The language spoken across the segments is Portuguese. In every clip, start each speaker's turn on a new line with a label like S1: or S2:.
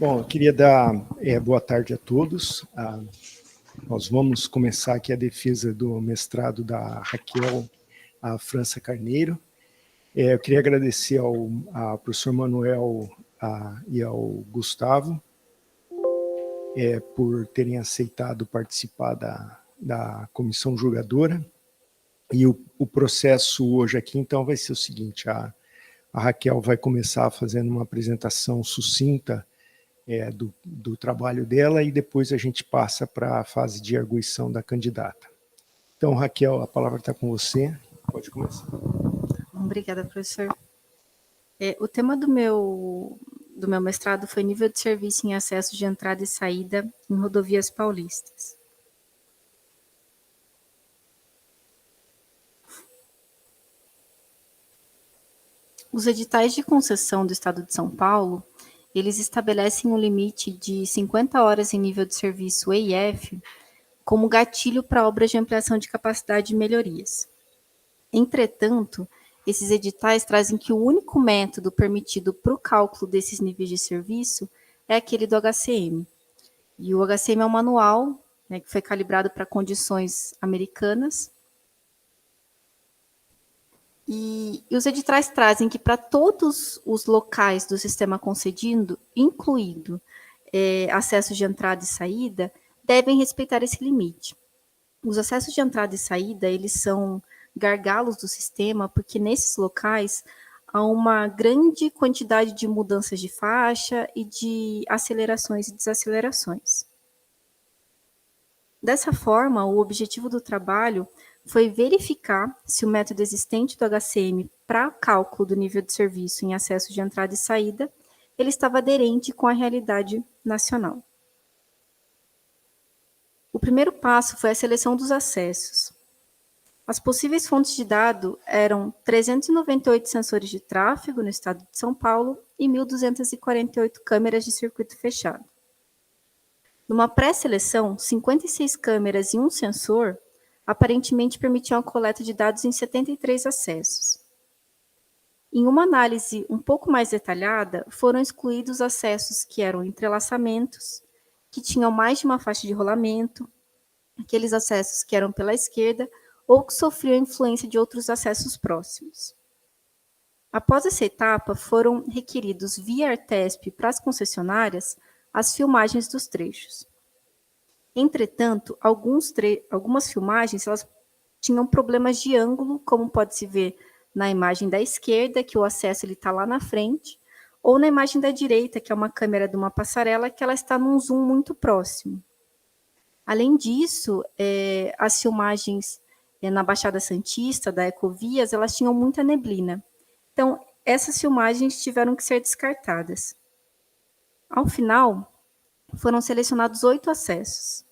S1: Bom, eu queria dar boa tarde a todos. Nós vamos começar aqui a defesa do mestrado da Raquel França Carneiro. Eu queria agradecer ao professor Manuel e ao Gustavo por terem aceitado participar da comissão julgadora. E o processo hoje aqui, então, vai ser o seguinte: a Raquel vai começar fazendo uma apresentação sucinta do trabalho dela, e depois a gente passa para a fase de arguição da candidata. Então, Raquel, a palavra está com você, pode começar.
S2: Obrigada, professor. O tema do meu mestrado foi nível de serviço em acesso de entrada e saída em rodovias paulistas. Os editais de concessão do Estado de São Paulo, eles estabelecem um limite de 50 horas em nível de serviço E e F como gatilho para obras de ampliação de capacidade e melhorias. Entretanto, esses editais trazem que o único método permitido para o cálculo desses níveis de serviço é aquele do HCM. E o HCM é um manual, que foi calibrado para condições americanas. E os editais trazem que para todos os locais do sistema concedido, incluído acesso de entrada e saída, devem respeitar esse limite. Os acessos de entrada e saída, eles são gargalos do sistema, porque nesses locais há uma grande quantidade de mudanças de faixa e de acelerações e desacelerações. Dessa forma, o objetivo do trabalho foi verificar se o método existente do HCM para cálculo do nível de serviço em acesso de entrada e saída, ele estava aderente com a realidade nacional. O primeiro passo foi a seleção dos acessos. As possíveis fontes de dado eram 398 sensores de tráfego no estado de São Paulo e 1.248 câmeras de circuito fechado. Numa pré-seleção, 56 câmeras e um sensor aparentemente permitiam a coleta de dados em 73 acessos. Em uma análise um pouco mais detalhada, foram excluídos acessos que eram entrelaçamentos, que tinham mais de uma faixa de rolamento, aqueles acessos que eram pela esquerda ou que sofriam influência de outros acessos próximos. Após essa etapa, foram requeridos via Artesp para as concessionárias as filmagens dos trechos. Entretanto, algumas filmagens elas tinham problemas de ângulo, como pode-se ver na imagem da esquerda, que o acesso está lá na frente, ou na imagem da direita, que é uma câmera de uma passarela, que ela está num zoom muito próximo. Além disso, as filmagens na Baixada Santista, da Ecovias, elas tinham muita neblina. Então, essas filmagens tiveram que ser descartadas. Ao final, foram selecionados 8 acessos.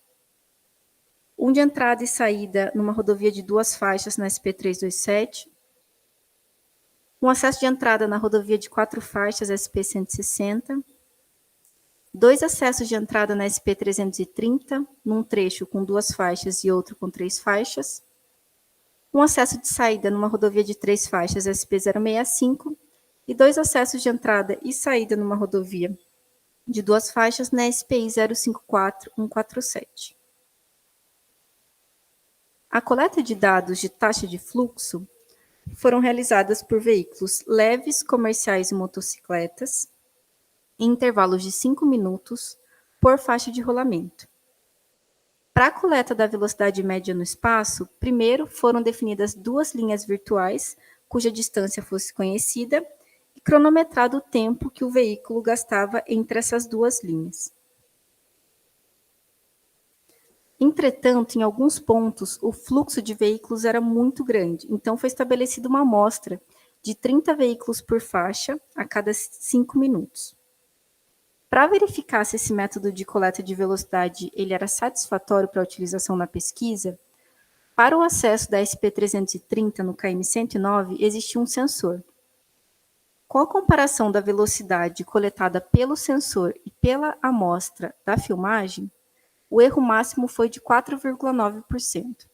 S2: Um de entrada e saída numa rodovia de 2 faixas na SP-327, um acesso de entrada na rodovia de 4 faixas SP-160, 2 acessos de entrada na SP-330, num trecho com 2 faixas e outro com 3 faixas, um acesso de saída numa rodovia de 3 faixas SP-065 e 2 acessos de entrada e saída numa rodovia de 2 faixas na SPI 054147. A coleta de dados de taxa de fluxo foram realizadas por veículos leves, comerciais e motocicletas, em intervalos de 5 minutos por faixa de rolamento. Para a coleta da velocidade média no espaço, primeiro foram definidas 2 linhas virtuais, cuja distância fosse conhecida, e cronometrado o tempo que o veículo gastava entre essas 2 linhas. Entretanto, em alguns pontos, o fluxo de veículos era muito grande, então foi estabelecida uma amostra de 30 veículos por faixa a cada 5 minutos. Para verificar se esse método de coleta de velocidade ele era satisfatório para a utilização na pesquisa, para o acesso da SP-330 no KM-109, existia um sensor. Com a comparação da velocidade coletada pelo sensor e pela amostra da filmagem, o erro máximo foi de 4,9%.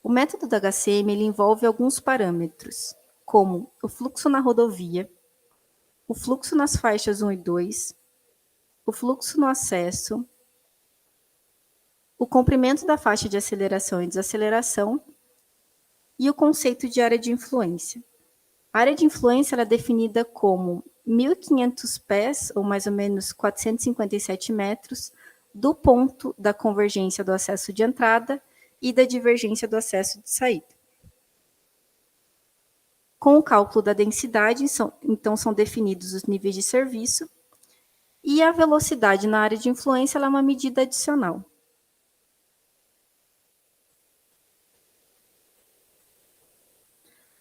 S2: O método da HCM ele envolve alguns parâmetros, como o fluxo na rodovia, o fluxo nas faixas 1 e 2, o fluxo no acesso, o comprimento da faixa de aceleração e desaceleração e o conceito de área de influência. A área de influência ela é definida como 1.500 pés, ou mais ou menos 457 metros, do ponto da convergência do acesso de entrada e da divergência do acesso de saída. Com o cálculo da densidade, então são definidos os níveis de serviço, e a velocidade na área de influência ela é uma medida adicional.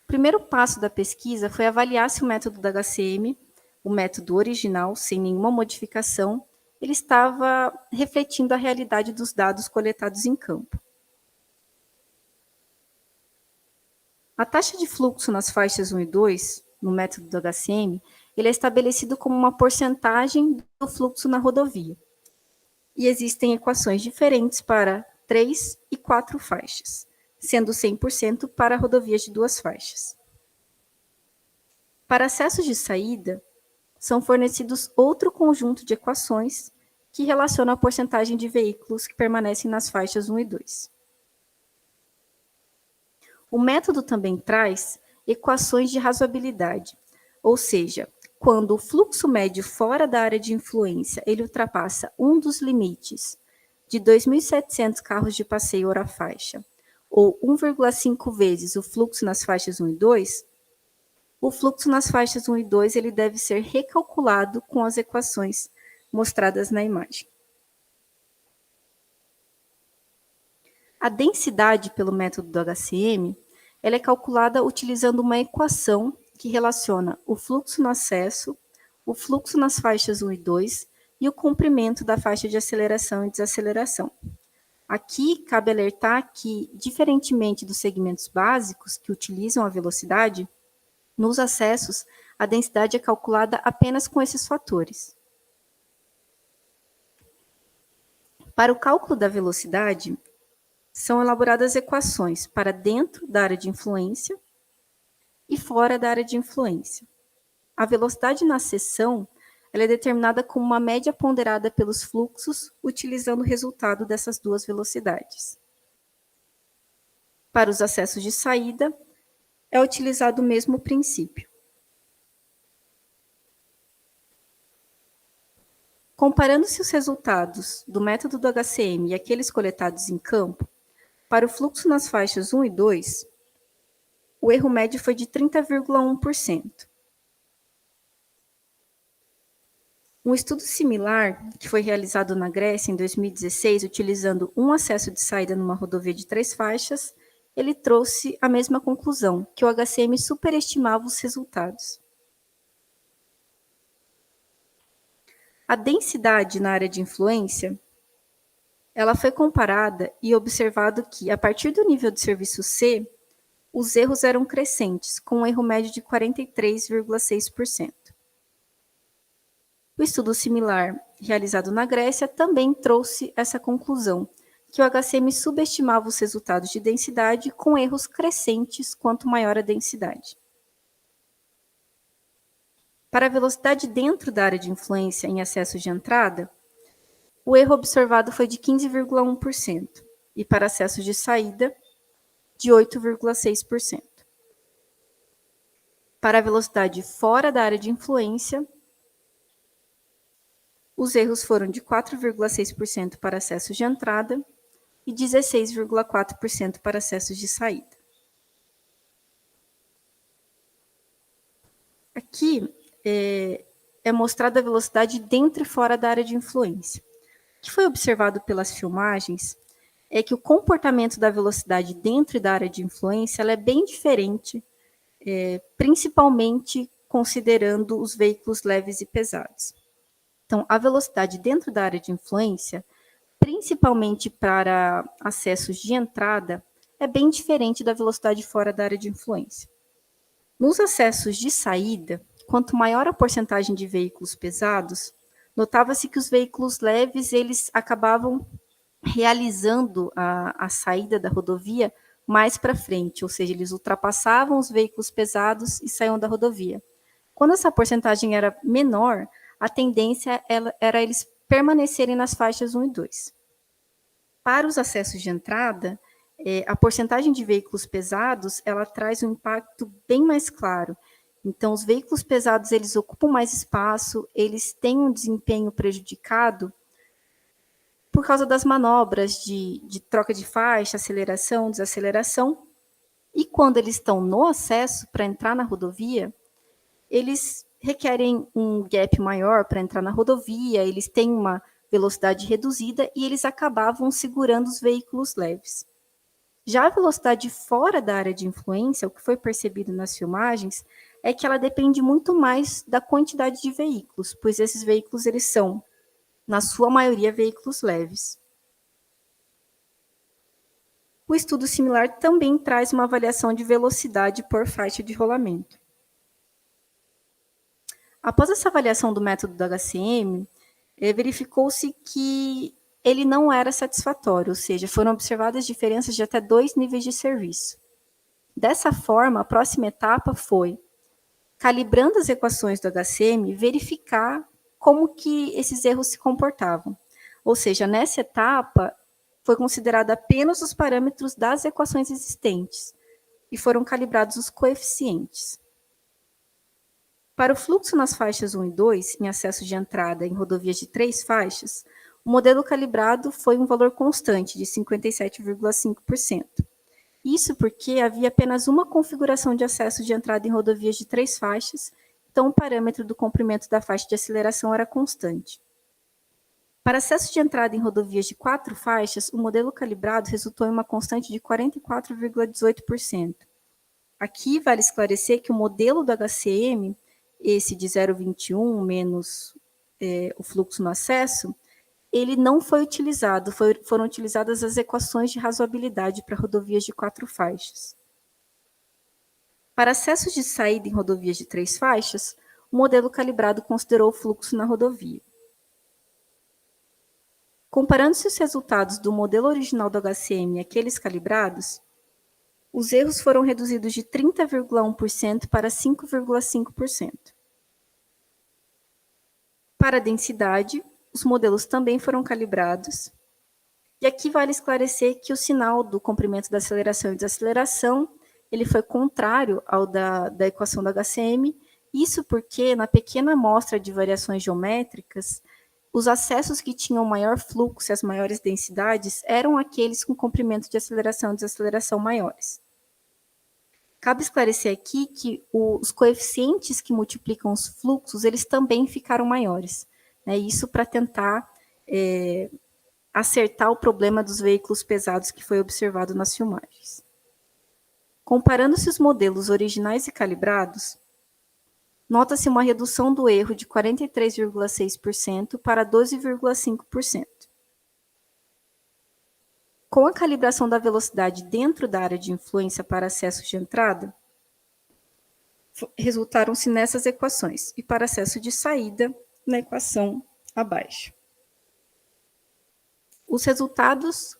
S2: O primeiro passo da pesquisa foi avaliar se o método da HCM, o método original, sem nenhuma modificação, ele estava refletindo a realidade dos dados coletados em campo. A taxa de fluxo nas faixas 1 e 2, no método do HCM, ele é estabelecido como uma porcentagem do fluxo na rodovia. E existem equações diferentes para 3 e 4 faixas, sendo 100% para rodovias de 2 faixas. Para acessos de saída, são fornecidos outro conjunto de equações que relacionam a porcentagem de veículos que permanecem nas faixas 1 e 2. O método também traz equações de razoabilidade, ou seja, quando o fluxo médio fora da área de influência ele ultrapassa um dos limites de 2.700 carros de passeio hora-faixa, ou 1,5 vezes o fluxo nas faixas 1 e 2, o fluxo nas faixas 1 e 2 ele deve ser recalculado com as equações mostradas na imagem. A densidade pelo método do HCM ela é calculada utilizando uma equação que relaciona o fluxo no acesso, o fluxo nas faixas 1 e 2 e o comprimento da faixa de aceleração e desaceleração. Aqui, cabe alertar que, diferentemente dos segmentos básicos que utilizam a velocidade, nos acessos, a densidade é calculada apenas com esses fatores. Para o cálculo da velocidade, são elaboradas equações para dentro da área de influência e fora da área de influência. A velocidade na seção ela é determinada como uma média ponderada pelos fluxos, utilizando o resultado dessas duas velocidades. Para os acessos de saída, é utilizado o mesmo princípio. Comparando-se os resultados do método do HCM e aqueles coletados em campo, para o fluxo nas faixas 1 e 2, o erro médio foi de 30,1%. Um estudo similar, que foi realizado na Grécia em 2016, utilizando um acesso de saída numa rodovia de 3 faixas, ele trouxe a mesma conclusão, que o HCM superestimava os resultados. A densidade na área de influência, ela foi comparada e observado que, a partir do nível de serviço C, os erros eram crescentes, com um erro médio de 43,6%. O estudo similar realizado na Grécia também trouxe essa conclusão, que o HCM subestimava os resultados de densidade com erros crescentes quanto maior a densidade. Para a velocidade dentro da área de influência em acesso de entrada, o erro observado foi de 15,1% e para acessos de saída, de 8,6%. Para a velocidade fora da área de influência, os erros foram de 4,6% para acessos de entrada e 16,4% para acessos de saída. Aqui é mostrada a velocidade dentro e fora da área de influência. O que foi observado pelas filmagens é que o comportamento da velocidade dentro da área de influência ela é bem diferente, principalmente considerando os veículos leves e pesados. Então, a velocidade dentro da área de influência, principalmente para acessos de entrada, é bem diferente da velocidade fora da área de influência. Nos acessos de saída, quanto maior a porcentagem de veículos pesados, notava-se que os veículos leves eles acabavam realizando a saída da rodovia mais para frente, ou seja, eles ultrapassavam os veículos pesados e saíam da rodovia. Quando essa porcentagem era menor, a tendência era eles permanecerem nas faixas 1 e 2. Para os acessos de entrada, a porcentagem de veículos pesados, ela traz um impacto bem mais claro. Então, os veículos pesados, eles ocupam mais espaço, eles têm um desempenho prejudicado por causa das manobras de troca de faixa, aceleração, desaceleração. E quando eles estão no acesso para entrar na rodovia, eles requerem um gap maior para entrar na rodovia, eles têm uma velocidade reduzida e eles acabavam segurando os veículos leves. Já a velocidade fora da área de influência, o que foi percebido nas filmagens, é que ela depende muito mais da quantidade de veículos, pois esses veículos eles são, na sua maioria, veículos leves. O estudo similar também traz uma avaliação de velocidade por faixa de rolamento. Após essa avaliação do método do HCM, verificou-se que ele não era satisfatório, ou seja, foram observadas diferenças de até 2 níveis de serviço. Dessa forma, a próxima etapa foi, calibrando as equações do HCM, verificar como que esses erros se comportavam. Ou seja, nessa etapa, foi considerado apenas os parâmetros das equações existentes e foram calibrados os coeficientes. Para o fluxo nas faixas 1 e 2, em acesso de entrada em rodovias de 3 faixas, o modelo calibrado foi um valor constante de 57,5%. Isso porque havia apenas uma configuração de acesso de entrada em rodovias de 3 faixas, então o parâmetro do comprimento da faixa de aceleração era constante. Para acesso de entrada em rodovias de 4 faixas, o modelo calibrado resultou em uma constante de 44,18%. Aqui vale esclarecer que o modelo do HCM, esse de 0,21 menos o fluxo no acesso, ele não foi utilizado, foram utilizadas as equações de razoabilidade para rodovias de 4 faixas. Para acessos de saída em rodovias de 3 faixas, o modelo calibrado considerou o fluxo na rodovia. Comparando-se os resultados do modelo original do HCM e aqueles calibrados, os erros foram reduzidos de 30,1% para 5,5%. Para a densidade, os modelos também foram calibrados. E aqui vale esclarecer que o sinal do comprimento da aceleração e desaceleração, ele foi contrário ao da equação do HCM, isso porque na pequena amostra de variações geométricas, os acessos que tinham maior fluxo e as maiores densidades eram aqueles com comprimento de aceleração e desaceleração maiores. Cabe esclarecer aqui que os coeficientes que multiplicam os fluxos, eles também ficaram maiores. Né? Isso para tentar acertar o problema dos veículos pesados que foi observado nas filmagens. Comparando-se os modelos originais e calibrados, nota-se uma redução do erro de 43,6% para 12,5%. Com a calibração da velocidade dentro da área de influência para acesso de entrada, resultaram-se nessas equações, e para acesso de saída, na equação abaixo. Os resultados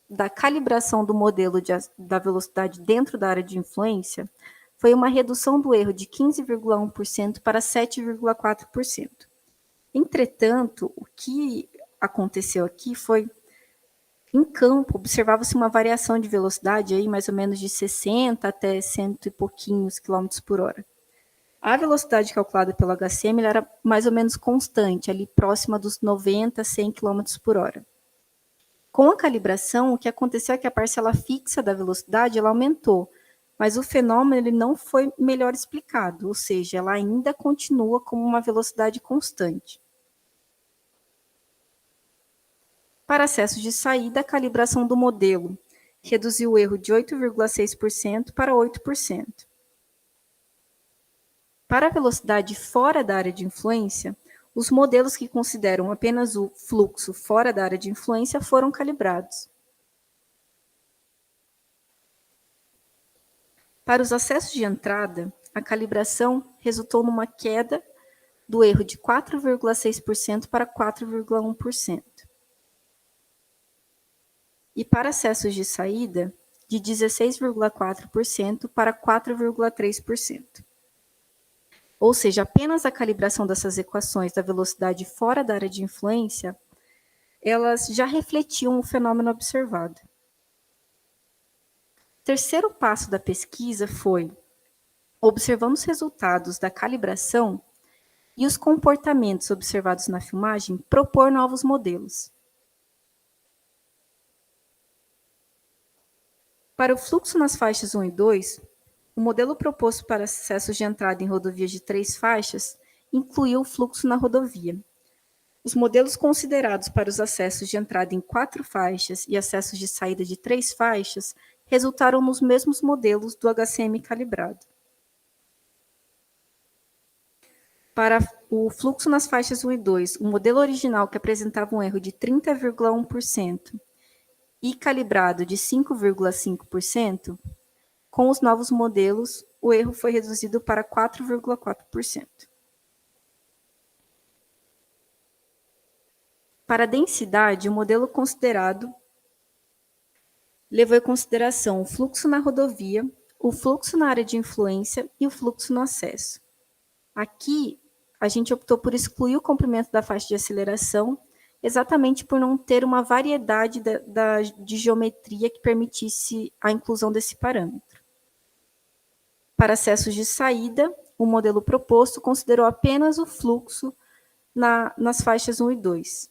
S2: da calibração do modelo da velocidade dentro da área de influência foi uma redução do erro de 15,1% para 7,4%. Entretanto, o que aconteceu aqui foi, em campo, observava-se uma variação de velocidade aí mais ou menos de 60 até 100 e pouquinhos quilômetros por hora. A velocidade calculada pelo HCM era mais ou menos constante, ali próxima dos 90 a 100 km por hora. Com a calibração, o que aconteceu é que a parcela fixa da velocidade ela aumentou, mas o fenômeno ele não foi melhor explicado, ou seja, ela ainda continua como uma velocidade constante. Para acessos de saída, a calibração do modelo reduziu o erro de 8,6% para 8%. Para a velocidade fora da área de influência, os modelos que consideram apenas o fluxo fora da área de influência foram calibrados. Para os acessos de entrada, a calibração resultou numa queda do erro de 4,6% para 4,1%. E para acessos de saída, de 16,4% para 4,3%. Ou seja, apenas a calibração dessas equações da velocidade fora da área de influência, elas já refletiam o fenômeno observado. O terceiro passo da pesquisa foi, observando os resultados da calibração e os comportamentos observados na filmagem, propor novos modelos. Para o fluxo nas faixas 1 e 2, o modelo proposto para acessos de entrada em rodovias de 3 faixas incluiu o fluxo na rodovia. Os modelos considerados para os acessos de entrada em 4 faixas e acessos de saída de 3 faixas resultaram nos mesmos modelos do HCM calibrado. Para o fluxo nas faixas 1 e 2, o modelo original, que apresentava um erro de 30,1% e calibrado de 5,5%, com os novos modelos, o erro foi reduzido para 4,4%. Para a densidade, o modelo considerado levou em consideração o fluxo na rodovia, o fluxo na área de influência e o fluxo no acesso. Aqui, a gente optou por excluir o comprimento da faixa de aceleração, exatamente por não ter uma variedade de geometria que permitisse a inclusão desse parâmetro. Para acessos de saída, o modelo proposto considerou apenas o fluxo nas faixas 1 e 2.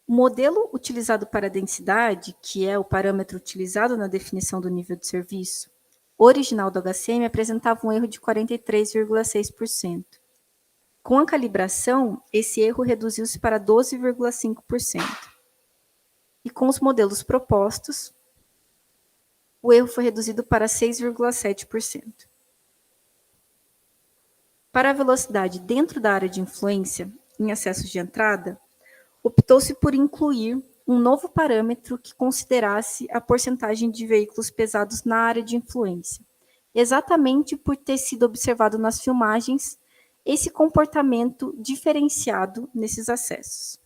S2: O modelo utilizado para a densidade, que é o parâmetro utilizado na definição do nível de serviço, original do HCM, apresentava um erro de 43,6%. Com a calibração, esse erro reduziu-se para 12,5%. E com os modelos propostos, o erro foi reduzido para 6,7%. Para a velocidade dentro da área de influência, em acessos de entrada, optou-se por incluir um novo parâmetro que considerasse a porcentagem de veículos pesados na área de influência, exatamente por ter sido observado nas filmagens esse comportamento diferenciado nesses acessos.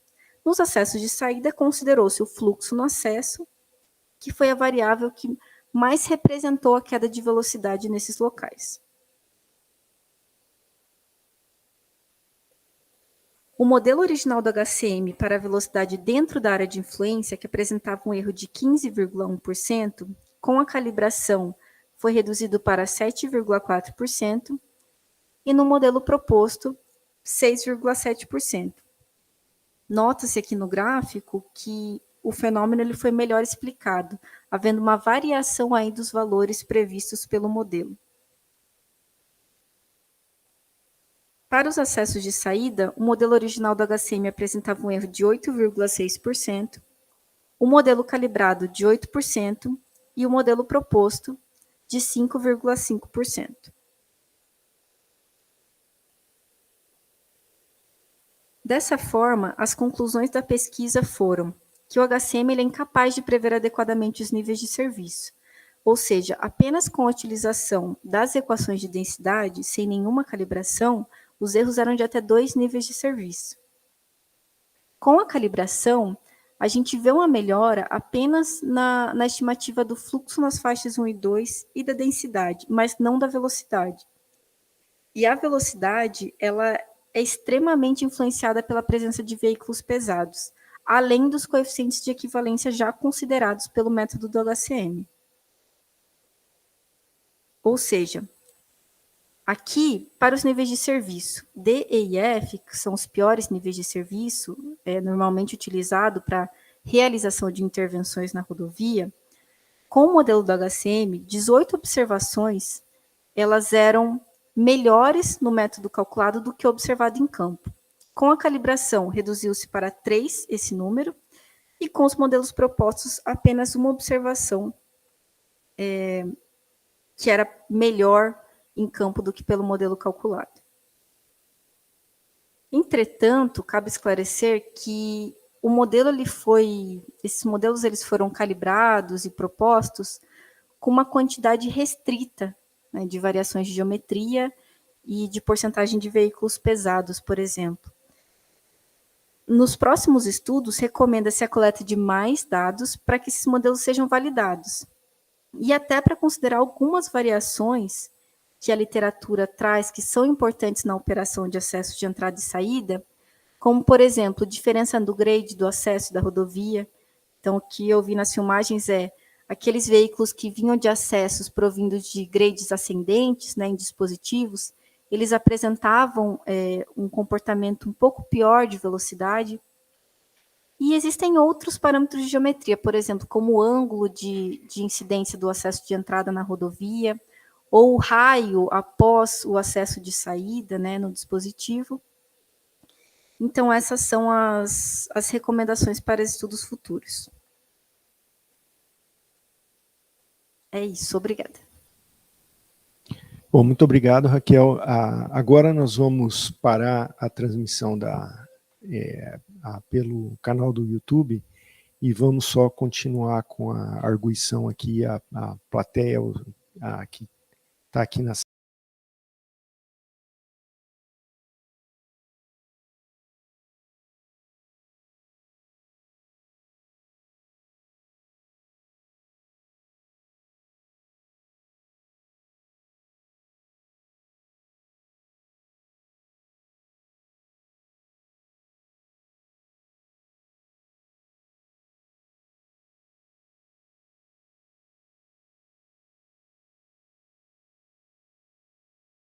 S2: Nos acessos de saída, considerou-se o fluxo no acesso, que foi a variável que mais representou a queda de velocidade nesses locais. O modelo original do HCM para a velocidade dentro da área de influência, que apresentava um erro de 15,1%, com a calibração foi reduzido para 7,4%, e no modelo proposto, 6,7%. Nota-se aqui no gráfico que o fenômeno ele foi melhor explicado, havendo uma variação aí dos valores previstos pelo modelo. Para os acessos de saída, o modelo original do HCM apresentava um erro de 8,6%, o modelo calibrado de 8% e o modelo proposto de 5,5%. Dessa forma, as conclusões da pesquisa foram que o HCM ele é incapaz de prever adequadamente os níveis de serviço, ou seja, apenas com a utilização das equações de densidade, sem nenhuma calibração, os erros eram de até 2 níveis de serviço. Com a calibração, a gente vê uma melhora apenas na estimativa do fluxo nas faixas 1 e 2 e da densidade, mas não da velocidade. E a velocidade, ela é extremamente influenciada pela presença de veículos pesados, além dos coeficientes de equivalência já considerados pelo método do HCM. Ou seja, aqui, para os níveis de serviço D, E e F, que são os piores níveis de serviço, normalmente utilizado para realização de intervenções na rodovia, com o modelo do HCM, 18 observações, elas eram melhores no método calculado do que observado em campo. Com a calibração, reduziu-se para 3 esse número, e com os modelos propostos, apenas uma observação que era melhor em campo do que pelo modelo calculado. Entretanto, cabe esclarecer que o modelo esses modelos eles foram calibrados e propostos com uma quantidade restrita, né, de variações de geometria e de porcentagem de veículos pesados, por exemplo. Nos próximos estudos, recomenda-se a coleta de mais dados para que esses modelos sejam validados. e até para considerar algumas variações que a literatura traz, que são importantes na operação de acesso de entrada e saída, como, por exemplo, diferença do grade do acesso da rodovia. Então, o que eu vi nas filmagens é aqueles veículos que vinham de acessos provindos de grades ascendentes, né, em dispositivos, eles apresentavam um comportamento um pouco pior de velocidade. E existem outros parâmetros de geometria, por exemplo, como o ângulo de incidência do acesso de entrada na rodovia, ou o raio após o acesso de saída, né, no dispositivo. Então, essas são as recomendações para estudos futuros. É isso, obrigada.
S1: Bom, muito obrigado, Raquel. Agora nós vamos parar a transmissão pelo canal do YouTube e vamos só continuar com a arguição aqui, a plateia que está aqui na